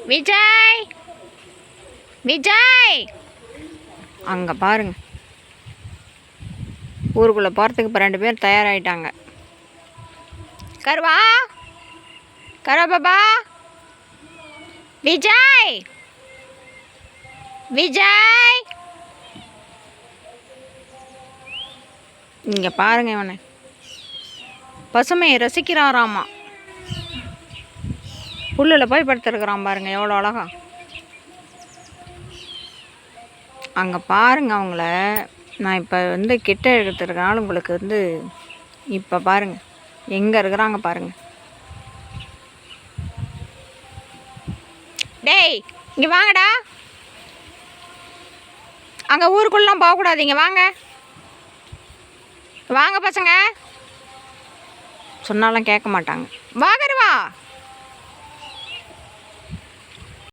விஜய் விஜய் அங்கே பாருங்க, ஊருக்குள்ளே போகிறதுக்கு இப்போ 2 பேர் தயாராகிட்டாங்க. கருவா பாபா, விஜய் விஜய் இங்கே பாருங்க, இவனை பசுமையை ரசிக்கிறாராமா. புல்லில் போய் படுத்துருக்குறான் பாருங்க, எவ்வளோ அழகா. அங்கே பாருங்க அவங்கள. நான் இப்போ கிட்ட எடுத்துருக்கனால உங்களுக்கு இப்போ பாருங்க எங்கே இருக்கிறாங்க பாருங்க. டேய் இங்கே வாங்கடா, அங்கே ஊருக்குள்ளலாம் போகக்கூடாது, இங்கே வாங்க வாங்க பசங்க, சொன்னாலும் கேட்க மாட்டாங்க. வா கருவா.